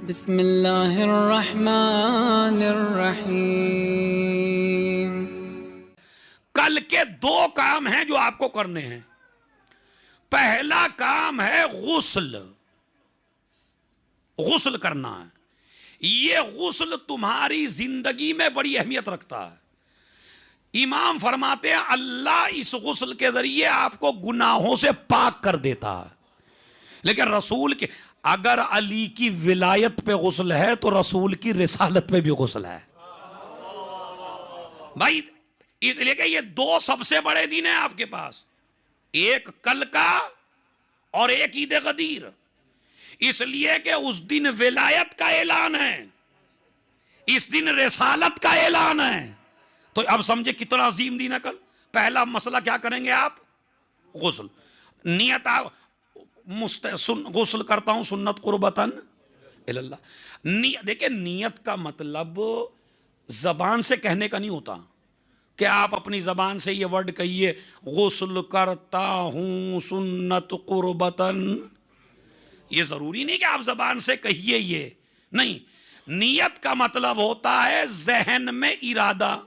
बिस्मिल्लाहिर्रहमानिर्रहीम। कल के दो काम हैं जो आपको करने हैं। पहला काम है गुस्ल, गुस्ल करना है। यह गुस्ल तुम्हारी जिंदगी में बड़ी अहमियत रखता है। इमाम फरमाते हैं अल्लाह इस गुस्ल के जरिए आपको गुनाहों से पाक कर देता है। लेकिन रसूल के अगर अली की विलायत पे गुस्ल है तो रसूल की रिसालत पे भी गुस्ल है भाई। इसलिए कि ये दो सबसे बड़े दिन हैं आपके पास, एक कल का और एक ईद गदीर। इसलिए कि उस दिन विलायत का ऐलान है, इस दिन रिसालत का ऐलान है। तो अब समझे कितना अजीम दिन है कल। पहला मसला क्या करेंगे आप? गुस्ल। नियत गुस्ल करता हूं सुन्नत कुर्बतन इल्लल्लाह। देखिए नियत का मतलब जबान से कहने का नहीं होता कि आप अपनी जबान से ये वर्ड कहिए गुस्ल करता हूं सुन्नत कुर्बतन। ये जरूरी नहीं कि आप जबान से कहिए ये, नहीं। नियत का मतलब होता है जहन में इरादा,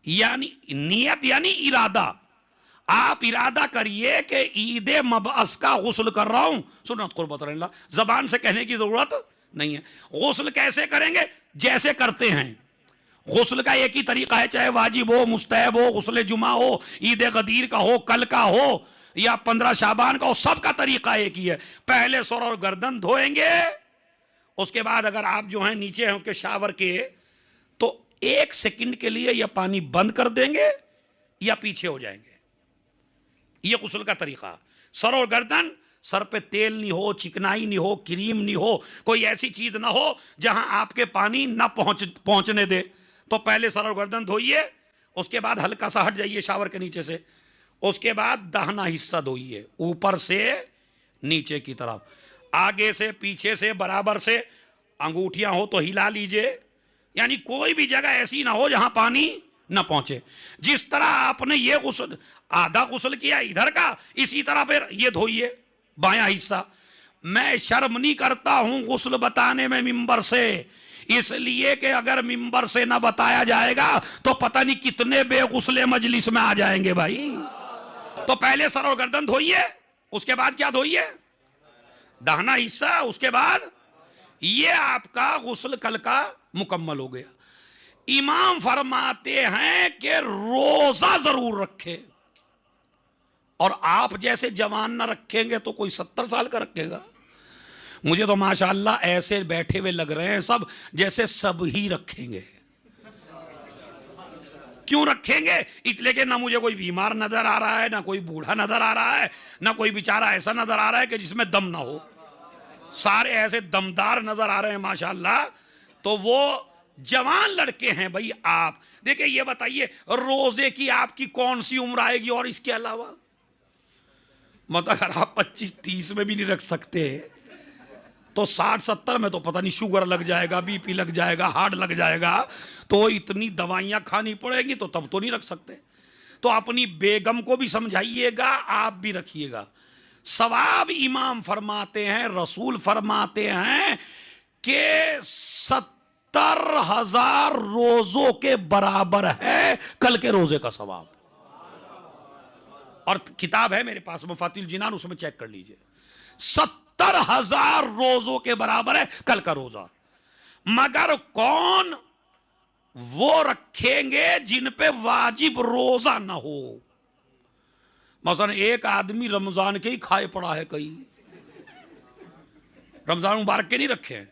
यानी नियत यानी इरादा। आप इरादा करिए कि ईद मबअस का गुस्ल कर रहा हूं सुन्नत कुर्बतन। जबान से कहने की जरूरत नहीं है। गुस्ल कैसे करेंगे? जैसे करते हैं। गुस्ल का एक ही तरीका है, चाहे वाजिब हो, मुस्तहब हो, गुस्ल जुमा हो, ईद गदीर का हो, कल का हो या 15 शाबान का हो, सबका तरीका एक ही है। पहले सर और गर्दन धोएंगे, उसके बाद अगर आप जो हैं नीचे हैं उसके शावर के, तो 1 सेकंड के लिए या पानी बंद कर देंगे या पीछे हो जाएंगे। यह गुस्ल का तरीका। सर और गर्दन, सर पे तेल नहीं हो, चिकनाई नहीं हो, क्रीम नहीं हो, कोई ऐसी चीज ना हो जहां आपके पानी ना पहुंचने दे। तो पहले सर और गर्दन धोइए, उसके बाद हल्का सा हट जाइए शावर के नीचे से, उसके बाद दाहिना हिस्सा धोइए, ऊपर से नीचे की तरफ, आगे से पीछे से बराबर से। अंगूठियां हो तो हिला लीजिए, यानी कोई भी जगह ऐसी ना हो जहां पानी ना पहुंचे। जिस तरह आपने ये गुस्ल आधा गुस्ल किया इधर का, इसी तरह फिर ये धोइए बायां हिस्सा। मैं शर्म नहीं करता हूं गुस्ल बताने में मिंबर से, इसलिए कि अगर मिंबर से ना बताया जाएगा तो पता नहीं कितने बेगुस्ले मजलिस में आ जाएंगे भाई। तो पहले सर और गर्दन धोइए, उसके बाद क्या धोइए? दाहिना हिस्सा, उसके बाद ये आपका गुस्ल कल का मुकम्मल हो गया। इमाम फरमाते हैं कि रोजा जरूर रखे, और आप जैसे जवान ना रखेंगे तो कोई 70 साल का रखेगा। मुझे तो माशाअल्लाह ऐसे बैठे हुए लग रहे हैं सब जैसे सब ही रखेंगे। क्यों रखेंगे? इसलिए कि ना मुझे कोई बीमार नजर आ रहा है, ना कोई बूढ़ा नजर आ रहा है, ना कोई बेचारा ऐसा नजर आ रहा है कि जिसमें दम ना हो। सारे ऐसे दमदार नजर आ रहे हैं माशाअल्लाह। तो वो जवान लड़के हैं भाई। आप देखिए, ये बताइए रोजे की आपकी कौन सी उम्र आएगी? और इसके अलावा मतलब अगर आप 25-30 में भी नहीं रख सकते तो 60-70 में तो पता नहीं शुगर लग जाएगा, बीपी लग जाएगा, हार्ट लग जाएगा, तो इतनी दवाइयां खानी पड़ेगी, तो तब तो नहीं रख सकते। तो अपनी बेगम को भी समझाइएगा, आप भी रखिएगा। सवाब इमाम फरमाते हैं, रसूल फरमाते हैं कि 70,000 रोजों के बराबर है कल के रोजे का सवाब। और किताब है मेरे पास मफातिल जिनान, उसमें चेक कर लीजिए। 70,000 रोजों के बराबर है कल का रोजा। मगर कौन वो रखेंगे जिन पे वाजिब रोजा ना हो। मसलन एक आदमी रमजान के ही खाए पड़ा है, कहीं रमजान मुबारक के नहीं रखे हैं,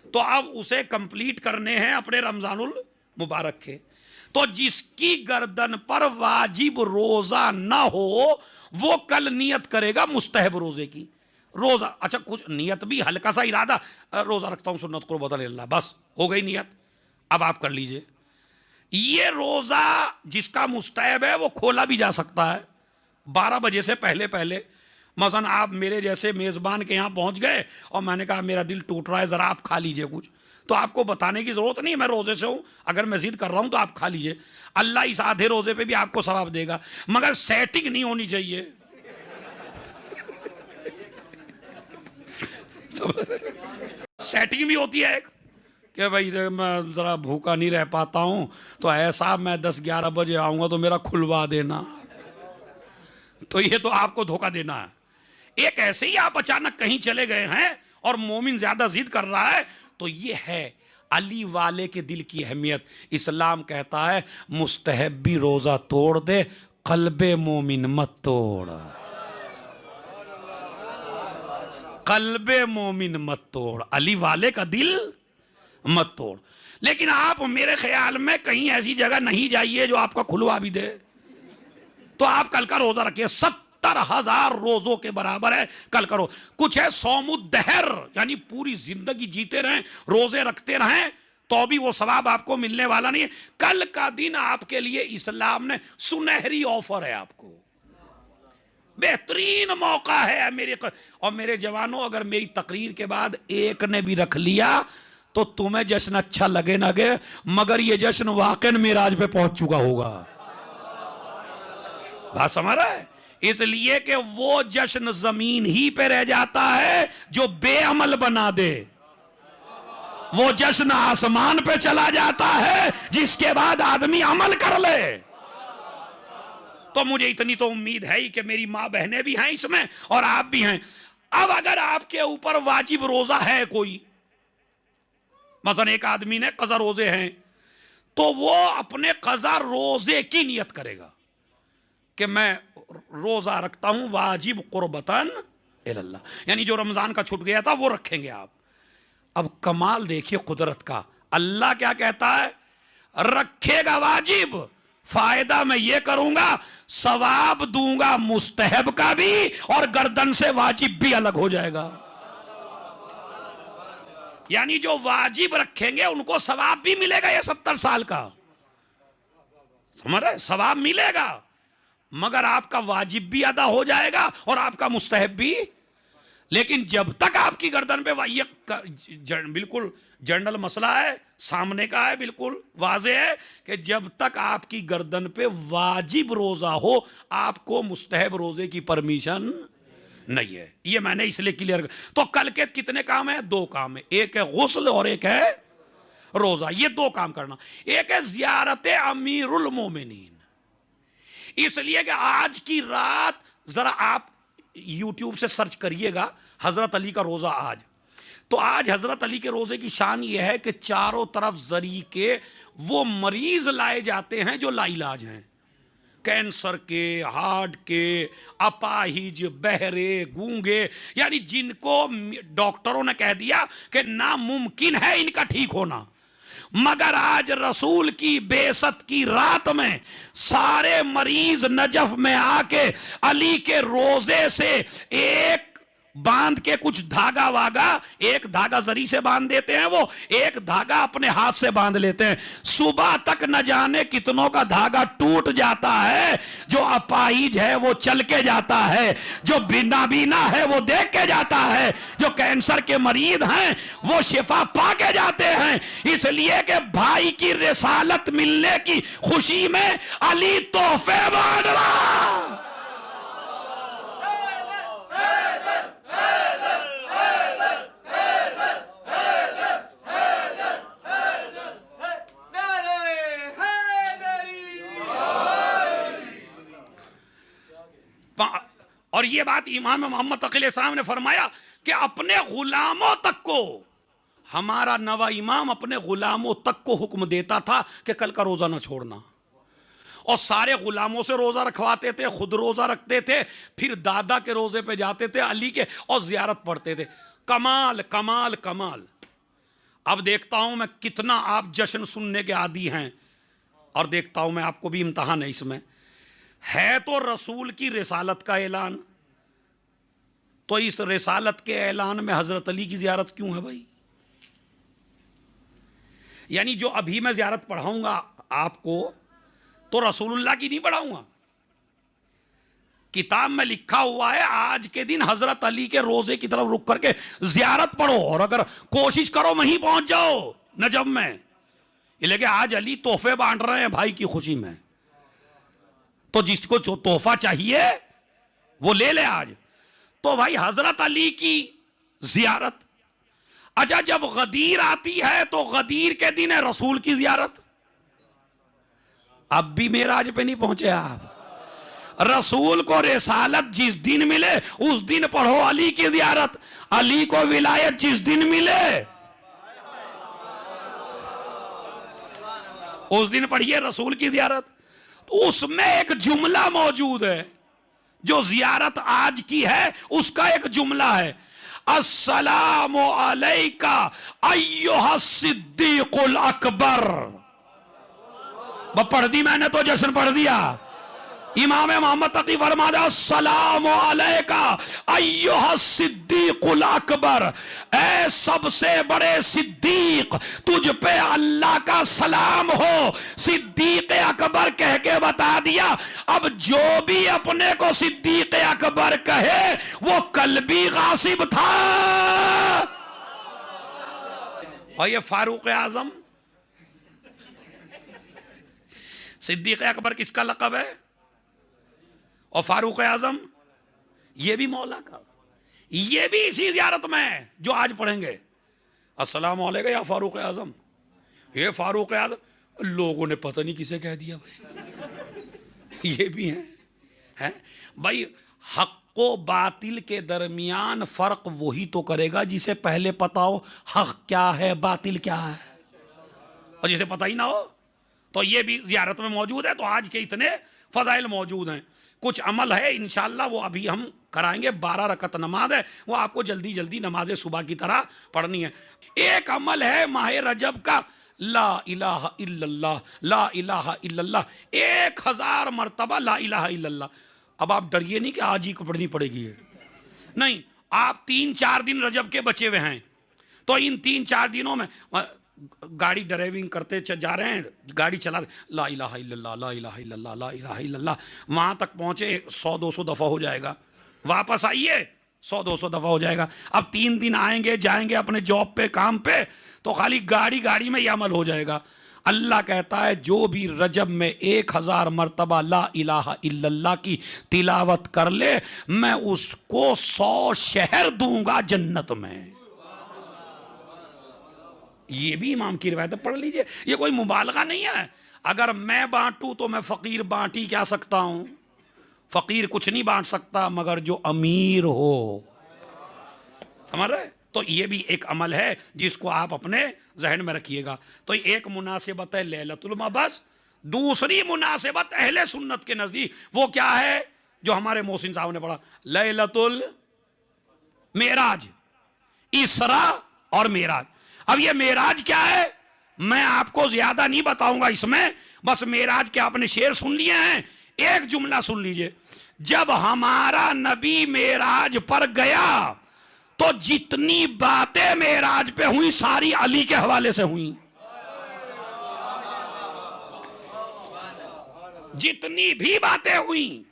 तो अब उसे कंप्लीट करने हैं अपने रमजानुल मुबारक के। तो जिसकी गर्दन पर वाजिब रोजा ना हो वो कल नियत करेगा मुस्तहब रोजे की। रोजा, अच्छा कुछ नियत भी, हल्का सा इरादा, रोजा रखता हूं सुन्नत कुर्बतन इल्लल्लाह, बस हो गई नियत। अब आप कर लीजिए। ये रोजा जिसका मुस्तहब है वो खोला भी जा सकता है 12 बजे से पहले पहले। मसलन आप मेरे जैसे मेजबान के यहाँ पहुंच गए और मैंने कहा मेरा दिल टूट रहा है, जरा आप खा लीजिए कुछ, तो आपको बताने की जरूरत नहीं मैं रोजे से हूं, अगर मैं जिद कर रहा हूं तो आप खा लीजिए। अल्लाह इस आधे रोजे पे भी आपको सवाब देगा, मगर सेटिंग नहीं होनी चाहिए। सेटिंग भी होती है एक कि भाई मैं ज़रा भूखा नहीं रह पाता हूँ, तो ऐसा मैं 10-11 बजे आऊँगा तो मेरा खुलवा देना। तो ये तो आपको धोखा देना है। एक ऐसे ही आप अचानक कहीं चले गए हैं और मोमिन ज़्यादा जिद कर रहा है, तो ये है अली वाले के दिल की अहमियत। इस्लाम कहता है मुस्तहब्बी रोज़ा तोड़ दे, कल्बे मोमिन मत तोड़, कल्बे मोमिन मत तोड़, अली वाले का दिल मत तोड़। लेकिन आप मेरे ख्याल में कहीं ऐसी जगह नहीं जाइए जो आपका खुलवा भी दे। तो आप कल का रोजा रखिए, 70,000 रोजों के बराबर है कल का रोजा। कुछ है सौमुद्दहर, यानी पूरी जिंदगी जीते रहें, रोजे रखते रहें, तो भी वो सवाब आपको मिलने वाला नहीं है। कल का दिन आपके लिए इस्लाम ने सुनहरी ऑफर है, आपको बेहतरीन मौका है मेरे जवानों, अगर मेरी तकरीर के बाद एक ने भी रख लिया तो तुम्हें जश्न अच्छा लगे ना लगे, मगर ये जश्न वाकई मेराज पे पहुंच चुका होगा। बात समझ रहा है? इसलिए कि वो जश्न जमीन ही पे रह जाता है जो बेअमल बना दे, वो जश्न आसमान पे चला जाता है जिसके बाद आदमी अमल कर ले। तो मुझे इतनी तो उम्मीद है ही कि मेरी माँ बहनें भी हैं इसमें और आप भी हैं। अब अगर आपके ऊपर वाजिब रोजा है कोई, मसलन एक आदमी ने कज़ा रोजे हैं, तो वो अपने कज़ा रोजे की नियत करेगा कि मैं रोजा रखता हूं वाजिब कुर्बतन इल्लाह, यानी जो रमजान का छूट गया था वो रखेंगे आप। अब कमाल देखिए कुदरत का, अल्लाह क्या कहता है, रखेगा वाजिब, फायदा मैं ये करूंगा सवाब दूंगा मुस्तहब का भी, और गर्दन से वाजिब भी अलग हो जाएगा। यानी जो वाजिब रखेंगे उनको सवाब भी मिलेगा, ये 70 साल का, समझ रहे, सवाब मिलेगा, मगर आपका वाजिब भी अदा हो जाएगा और आपका मुस्तहब भी। लेकिन जब तक आपकी गर्दन पे ये बिल्कुल जनरल मसला है, सामने का है, बिल्कुल वाज़ेह है कि जब तक आपकी गर्दन पे वाजिब रोजा हो, आपको मुस्तहब रोजे की परमिशन नहीं है। ये मैंने इसलिए क्लियर कर। तो कल के कितने काम है? 2 काम है, एक है गुस्ल और एक है रोजा। ये 2 काम करना। एक है ज़ियारत अमीरुल मोमिनीन, इसलिए कि आज की रात जरा आप यूट्यूब से सर्च करिएगा हजरत अली का रोजा आज। तो आज हजरत अली के रोजे की शान यह है कि चारों तरफ जरी के वो मरीज लाए जाते हैं जो लाइलाज हैं, कैंसर के, हार्ट के, अपाहिज, बहरे, गूंगे, यानी जिनको डॉक्टरों ने कह दिया कि नामुमकिन है इनका ठीक होना, मगर आज रसूल की बेसत की रात में सारे मरीज नजफ में आके अली के रोजे से एक बांध के, कुछ धागा वागा, एक धागा जरी से बांध देते हैं, वो एक धागा अपने हाथ से बांध लेते हैं। सुबह तक न जाने कितनों का धागा टूट जाता है। जो अपाहिज है वो चल के जाता है, जो बिना बीना है वो देख के जाता है, जो कैंसर के मरीज हैं वो शिफा पा के जाते हैं। इसलिए कि भाई की रिसालत मिलने की खुशी में अली तोहफे बांट रहा। और ये बात इमाम मोहम्मद तक़ी इस्लाम ने फरमाया कि अपने गुलामों तक को, हमारा नवा इमाम अपने गुलामों तक को हुक्म देता था कि कल का रोजा ना छोड़ना, और सारे गुलामों से रोजा रखवाते थे, खुद रोजा रखते थे, फिर दादा के रोजे पे जाते थे अली के और जियारत पढ़ते थे। कमाल कमाल कमाल। अब देखता हूं मैं कितना आप जश्न सुनने के आदी हैं, और देखता हूं मैं आपको भी इम्तहान है इसमें। है तो रसूल की रिसालत का ऐलान, तो इस रिसालत के ऐलान में हजरत अली की जियारत क्यों है भाई? यानी जो अभी मैं जियारत पढ़ाऊंगा आपको, तो रसूलुल्लाह की नहीं पढ़ाऊंगा। किताब में लिखा हुआ है आज के दिन हजरत अली के रोजे की तरफ रुक करके जियारत पढ़ो, और अगर कोशिश करो वहीं पहुंच जाओ नजब में। लेकिन आज अली तोहफे बांट रहे हैं भाई की खुशी में, तो जिसको जो तोहफा चाहिए वो ले ले आज। तो भाई हजरत अली की जियारत, अच्छा, जब गदीर आती है तो गदीर के दिन है रसूल की जियारत। अब भी मेराज पे नहीं पहुंचे आप। रसूल को रिसालत जिस दिन मिले उस दिन पढ़ो अली की जियारत। अली को विलायत जिस दिन मिले उस दिन पढ़िए रसूल की जियारत। तो उसमें एक जुमला मौजूद है जो जियारत आज की है, उसका एक जुमला है, अस्सलामु अलैका अय्युहा सिद्दीकुल अकबर। पढ़ दी मैंने तो जश्न पढ़ दिया। इमाम मोहम्मद तकी फरमाया अस्सलामु अलैका अय्युहा सिद्दीकुल अकबर, ऐ सबसे बड़े सिद्दीक, तुझ पे अल्लाह का सलाम हो। सिद्दीक अकबर कह के बता दिया। अब जो भी अपने को सिद्दीक अकबर कहे वो कल्बी गासिब था। और ये फारूक आजम, सिद्दीक अकबर किसका लक़ब है? और फारूक आजम ये भी मौला का, ये भी इसी जियारत में है जो आज पढ़ेंगे। अस्सलाम वालेकुम या फारूक आजम। ये फारूक आजम लोगों ने पता नहीं किसे कह दिया भाई। ये भी है भाई। हक को बातिल के दरमियान फर्क वही तो करेगा जिसे पहले पता हो हक क्या है बातिल क्या है। और जिसे पता ही ना हो तो ये भी जियारत में मौजूद है। तो आज के इतने फजाइल मौजूद हैं। कुछ अमल है इंशाअल्लाह वो अभी हम कराएंगे। 12 रकत नमाज है, वो आपको जल्दी जल्दी नमाज सुबह की तरह पढ़नी है। एक अमल है माह रजब का, ला इलाहा इल्लल्लाह, ला इलाहा इल्लल्लाह, 1000 मरतबा ला इलाहा इल्लल्लाह। अब आप डरिए नहीं कि आज ही को पढ़नी पड़ेगी, नहीं। आप 3-4 दिन रजब के बचे हुए हैं, तो इन 3-4 दिनों में गाड़ी ड्राइविंग करते जा रहे हैं, गाड़ी चला ला इलाहा इल्लल्लाह, ला इलाहा इल्लल्लाह, ला इलाहा इल्लल्लाह, वहाँ तक पहुँचे 100-200 दफ़ा हो जाएगा। वापस आइए 100-200 दफ़ा हो जाएगा। अब 3 दिन आएंगे जाएंगे अपने जॉब पे काम पे, तो खाली गाड़ी में यह अमल हो जाएगा। अल्लाह कहता है जो भी रजब में 1000 मरतबा ला इलाहा इल्लल्लाह की तिलावत कर ले, मैं उसको 100 शहर दूंगा जन्नत में। ये भी इमाम की रिवायत पढ़ लीजिए, ये कोई मुबालगा नहीं है। अगर मैं बांटूं तो मैं फकीर बांट ही क्या सकता हूं। फकीर कुछ नहीं बांट सकता मगर जो अमीर हो, समझ रहे? तो ये भी एक अमल है जिसको आप अपने जहन में रखिएगा। तो एक मुनासिबत है लैलतुल मबअस। दूसरी मुनासिबत अहले सुन्नत के नजदीक वो क्या है जो हमारे मोहसिन साहब ने पढ़ा, लैलतुल मेराज, इसरा और मेराज। अब ये मेराज क्या है मैं आपको ज्यादा नहीं बताऊंगा इसमें, बस मेराज के आपने शेर सुन लिए हैं। एक जुमला सुन लीजिए, जब हमारा नबी मेराज पर गया तो जितनी बातें मेराज पे हुई सारी अली के हवाले से हुई। जितनी भी बातें हुई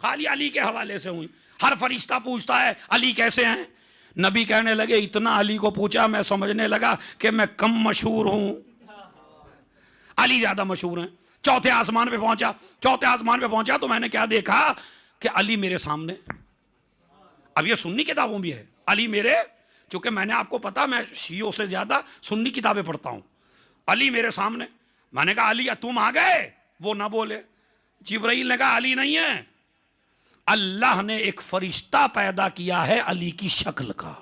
खाली अली के हवाले से हुई। हर फरिश्ता पूछता है अली कैसे हैं, नबी कहने लगे इतना अली को पूछा मैं समझने लगा कि मैं कम मशहूर हूं, अली ज्यादा मशहूर हैं। चौथे आसमान पे पहुंचा तो मैंने क्या देखा कि अली मेरे सामने। अब ये सुन्नी किताबों भी है, अली मेरे, क्योंकि मैंने आपको पता मैं शियों से ज्यादा सुन्नी किताबें पढ़ता हूं। अली मेरे सामने, मैंने कहा अली तुम आ गए, वो ना बोले। जिब्राइल ने कहा अली नहीं है, अल्लाह ने एक फरिश्ता पैदा किया है अली की शक्ल का।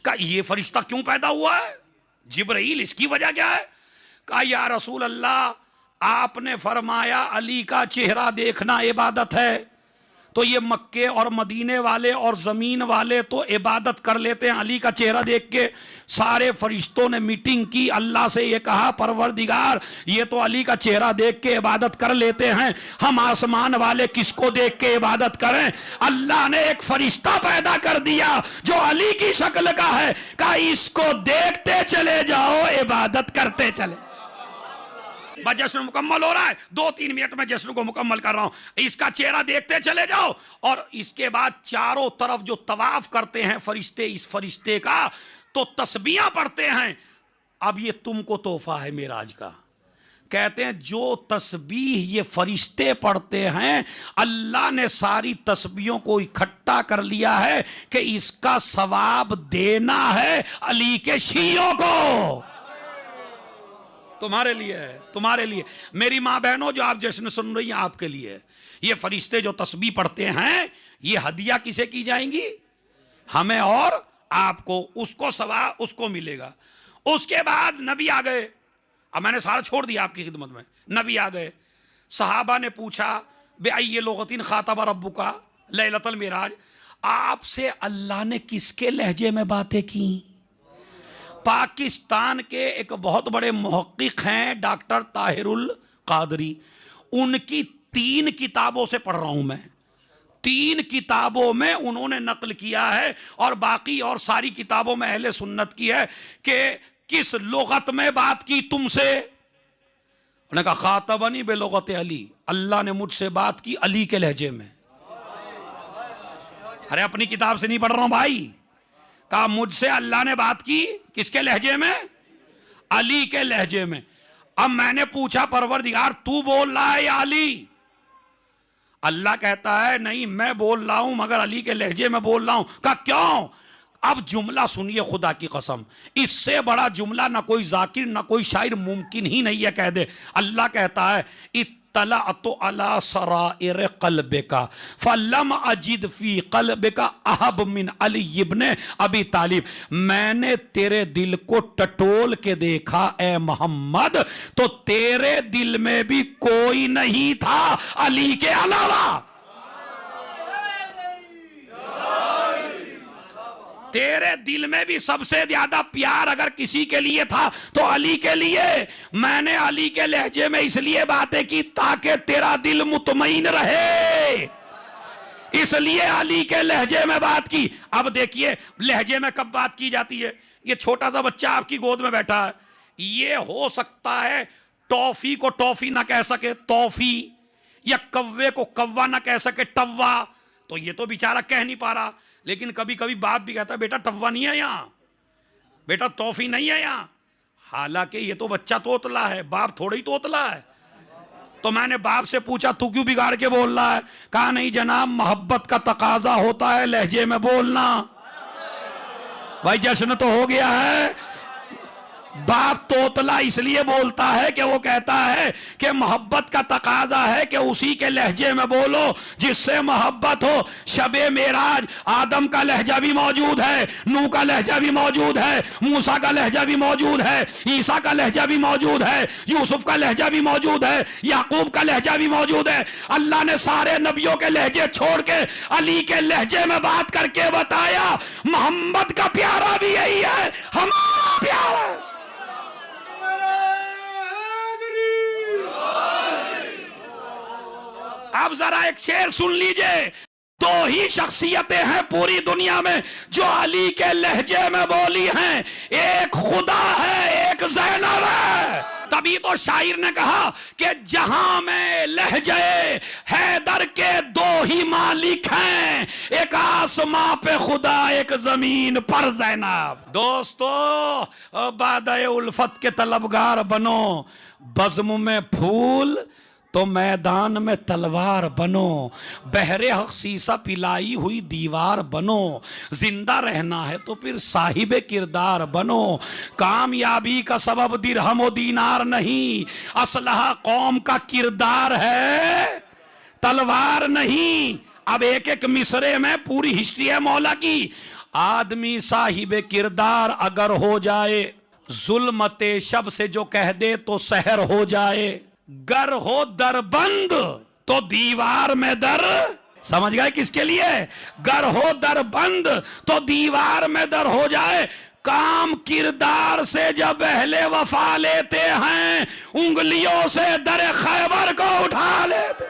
ये फरिश्ता क्यों पैदा हुआ है जिब्राइल, इसकी वजह क्या है? कहा या रसूल अल्लाह आपने फरमाया अली का चेहरा देखना इबादत है, तो ये मक्के और मदीने वाले और ज़मीन वाले तो इबादत कर लेते हैं अली का चेहरा देख के। सारे फरिश्तों ने मीटिंग की, अल्लाह से ये कहा परवरदिगार ये तो अली का चेहरा देख के इबादत कर लेते हैं, हम आसमान वाले किसको देख के इबादत करें? अल्लाह ने एक फरिश्ता पैदा कर दिया जो अली की शक्ल का है, कहा इसको देखते चले जाओ इबादत करते चले। बस जश्न मुकम्मल हो रहा है, 2-3 मिनट में जश्न को मुकम्मल कर रहा हूं। इसका चेहरा देखते चले जाओ और इसके बाद चारों तरफ जो तवाफ करते हैं फरिश्ते, इस फरिश्ते का तो तस्बीहां पढ़ते हैं। अब ये तुमको तोहफा है मेराज का, कहते हैं जो तस्बीह ये फरिश्ते पढ़ते हैं, अल्लाह ने सारी तस्बीहों को इकट्ठा कर लिया है कि इसका सवाब देना है अली के शियों को। तुम्हारे लिए है, तुम्हारे लिए। मेरी माँ बहनों जो आप जश्न सुन रही हैं, आपके लिए है। ये फरिश्ते जो तस्बीह पढ़ते हैं, ये हदिया किसे की जाएंगी? हमें और आपको। उसको सवाब उसको मिलेगा। उसके बाद नबी आ गए। अब मैंने सारा छोड़ दिया आपकी खिदमत में। नबी आ गए। सहाबा ने पूछा बे ये लोगतिन खातबा रब्बु का लैलतुल मिराज, आपसे अल्लाह ने किसके लहजे में बातें की? पाकिस्तान के एक बहुत बड़े मुहक्किक हैं डॉक्टर ताहिरुल कादरी, उनकी 3 किताबों से पढ़ रहा हूं मैं। 3 किताबों में उन्होंने नकल किया है, और बाकी और सारी किताबों में अहले सुन्नत की है कि किस लुगत में बात की तुमसे। उन्होंने कहा खातबनी बेलुगत अली, अल्लाह ने मुझसे बात की अली के लहजे में। अरे अपनी किताब से नहीं पढ़ रहा हूं भाई। कहा मुझसे अल्लाह ने बात की किसके लहजे में? अली के लहजे में। अब मैंने पूछा परवरदिगार तू बोल रहा है या अली? अल्लाह कहता है नहीं मैं बोल रहा हूं, मगर अली के लहजे में बोल रहा हूं। कहा क्यों? अब जुमला सुनिए, खुदा की कसम, इससे बड़ा जुमला ना कोई जाकिर ना कोई शायर मुमकिन ही नहीं है कह दे। अल्लाह कहता है इत्तलाअतु अला सराइर क़ल्बिका फलम अजिद फी क़ल्बिका अहब मिन अली इब्न अबी तालिब। मैंने तेरे दिल को टटोल के देखा ए मोहम्मद, तो तेरे दिल में भी कोई नहीं था अली के अलावा। तेरे दिल में भी सबसे ज्यादा प्यार अगर किसी के लिए था तो अली के लिए। मैंने अली के लहजे में इसलिए बातें की ताकि तेरा दिल मुतमईन रहे, इसलिए अली के लहजे में बात की। अब देखिए लहजे में कब बात की जाती है? ये छोटा सा बच्चा आपकी गोद में बैठा है, ये हो सकता है टॉफी को टॉफी ना कह सके तौफी, या कव्वे को कव्वा ना कह सके टव्वा, तो ये तो बेचारा कह नहीं पा रहा। लेकिन कभी कभी बाप भी कहता है बेटा टव्वा नहीं है यहाँ, बेटा तौफी नहीं है यहाँ। हालांकि ये तो बच्चा तोतला है, बाप थोड़ा ही तोतला है। तो मैंने बाप से पूछा तू क्यों बिगाड़ के बोल रहा है? कहा नहीं जनाब, मोहब्बत का तकाजा होता है लहजे में बोलना। भाई जश्न तो हो गया है। बाप तोतला इसलिए बोलता है कि वो कहता है कि मोहब्बत का तकाजा है कि उसी के लहजे में बोलो जिससे मोहब्बत हो। शबे मेराज आदम का लहजा भी मौजूद है, नूह का लहजा भी मौजूद है, मूसा का लहजा भी मौजूद है, ईसा का लहजा भी मौजूद है, यूसुफ का लहजा भी मौजूद है, याकूब का लहजा भी मौजूद है। अल्लाह ने सारे नबियों के लहजे छोड़ के अली के लहजे में बात करके बताया मोहम्मद का प्यारा भी यही है, हमारा प्यारा। अब जरा एक शेर सुन लीजिए। 2 ही शख्सियतें हैं पूरी दुनिया में जो अली के लहजे में बोली हैं, एक खुदा है, एक ज़ैनब है। तभी तो शायर ने कहा कि जहां में लहजे हैदर के 2 ही मालिक हैं, एक आसमां पे खुदा एक जमीन पर ज़ैनब। दोस्तों बादए उल्फत के तलबगार बनो, बज़्म में फूल तो मैदान में तलवार बनो, बहरे हक शीशा पिलाई हुई दीवार बनो, जिंदा रहना है तो फिर साहिबे किरदार बनो। कामयाबी का सबब दिरहम व दीनार नहीं, असलहा कौम का किरदार है, तलवार नहीं। अब एक एक मिसरे में पूरी हिस्ट्री है मौला की। आदमी साहिबे किरदार अगर हो जाए, जुल्मते शब से जो कह दे तो सहर हो जाए। गर हो दर बंद तो दीवार में दर, समझ गए किसके लिए? गर हो दर बंद तो दीवार में दर हो जाए। काम किरदार से जब अहले वफा लेते हैं, उंगलियों से दर खैबर को उठा लेते।